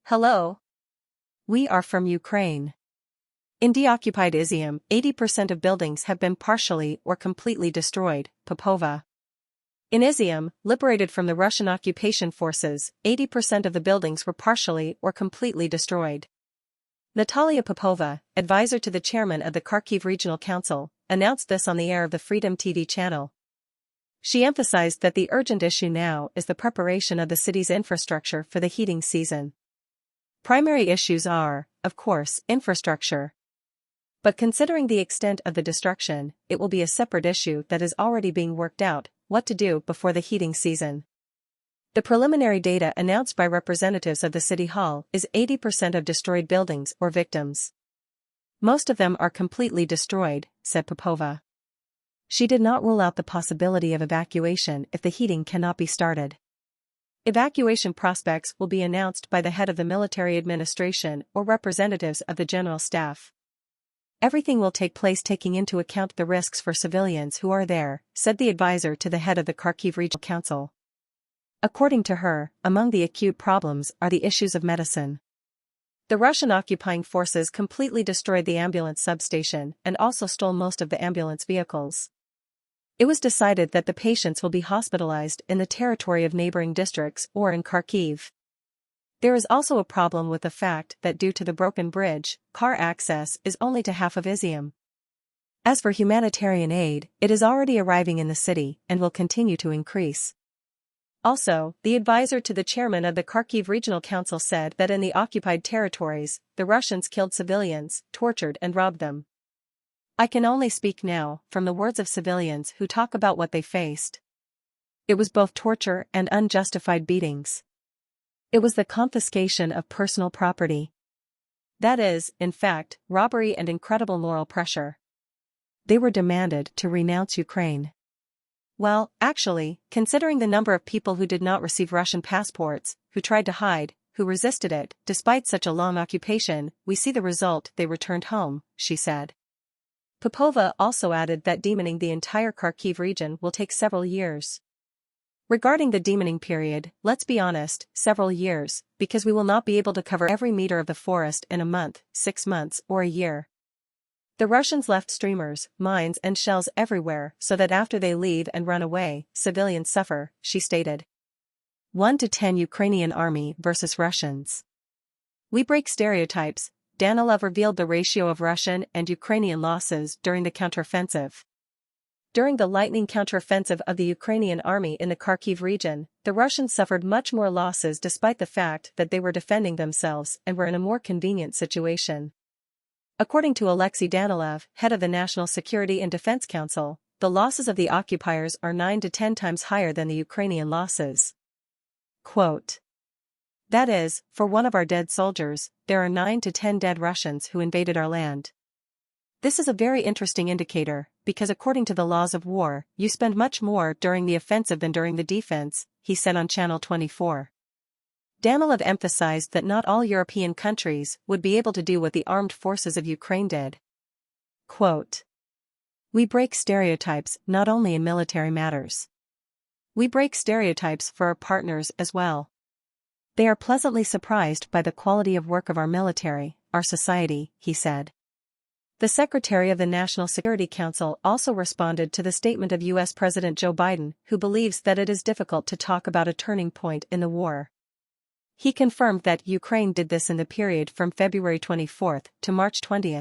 Hello. We are from Ukraine. In deoccupied Izyum, 80% of buildings have been partially or completely destroyed, Popova. In Izyum, liberated from the Russian occupation forces, 80% of the buildings were partially or completely destroyed. Natalia Popova, advisor to the chairman of the Kharkiv Regional Council, announced this on the air of the Freedom TV channel. She emphasized that the urgent issue now is the preparation of the city's infrastructure for the heating season. Primary issues are, of course, infrastructure. But considering the extent of the destruction, it will be a separate issue that is already being worked out: what to do before the heating season. The preliminary data announced by representatives of the City Hall is 80% of destroyed buildings or victims. Most of them are completely destroyed, said Popova. She did not rule out the possibility of evacuation if the heating cannot be started. Evacuation prospects will be announced by the head of the military administration or representatives of the general staff. Everything will take place taking into account the risks for civilians who are there, said the advisor to the head of the Kharkiv Regional Council. According to her, among the acute problems are the issues of medicine. The Russian occupying forces completely destroyed the ambulance substation and also stole most of the ambulance vehicles. It was decided that the patients will be hospitalized in the territory of neighboring districts or in Kharkiv. There is also a problem with the fact that due to the broken bridge, car access is only to half of Izyum. As for humanitarian aid, it is already arriving in the city and will continue to increase. Also, the advisor to the chairman of the Kharkiv Regional Council said that in the occupied territories, the Russians killed civilians, tortured and robbed them. I can only speak now from the words of civilians who talk about what they faced. It was both torture and unjustified beatings. It was the confiscation of personal property. That is, in fact, robbery and incredible moral pressure. They were demanded to renounce Ukraine. Well, actually, considering the number of people who did not receive Russian passports, who tried to hide, who resisted it, despite such a long occupation, we see the result: they returned home, she said. Popova also added that demoning the entire Kharkiv region will take several years. Regarding the demoning period, let's be honest, several years, because we will not be able to cover every meter of the forest in a month, 6 months, or a year. The Russians left streamers, mines and shells everywhere so that after they leave and run away, civilians suffer, she stated. 1 to 10 Ukrainian army versus Russians. We break stereotypes. Danilov revealed the ratio of Russian and Ukrainian losses during the counteroffensive. During the lightning counteroffensive of the Ukrainian army in the Kharkiv region, the Russians suffered much more losses despite the fact that they were defending themselves and were in a more convenient situation. According to Alexei Danilov, head of the National Security and Defense Council, the losses of the occupiers are 9 to 10 times higher than the Ukrainian losses. Quote, that is, for one of our dead soldiers, there are 9 to 10 dead Russians who invaded our land. This is a very interesting indicator, because according to the laws of war, you spend much more during the offensive than during the defense, he said on Channel 24. Danilov emphasized that not all European countries would be able to do what the armed forces of Ukraine did. Quote, we break stereotypes not only in military matters. We break stereotypes for our partners as well. They are pleasantly surprised by the quality of work of our military, our society, he said. The Secretary of the National Security Council also responded to the statement of U.S. President Joe Biden, who believes that it is difficult to talk about a turning point in the war. He confirmed that Ukraine did this in the period from February 24 to March 20.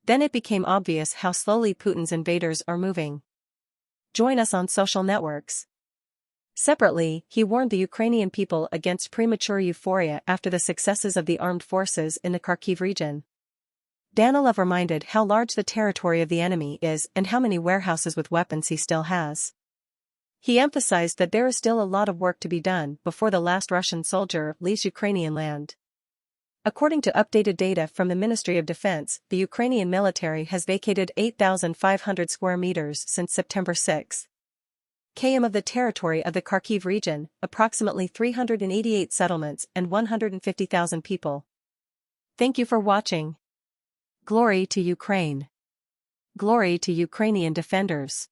Then it became obvious how slowly Putin's invaders are moving. Join us on social networks. Separately, he warned the Ukrainian people against premature euphoria after the successes of the armed forces in the Kharkiv region. Danilov reminded how large the territory of the enemy is and how many warehouses with weapons he still has. He emphasized that there is still a lot of work to be done before the last Russian soldier leaves Ukrainian land. According to updated data from the Ministry of Defense, the Ukrainian military has vacated 8,500 square meters since September 6. km of the territory of the Kharkiv region, approximately 388 settlements and 150,000 people. Thank you for watching. Glory to Ukraine. Glory to Ukrainian defenders.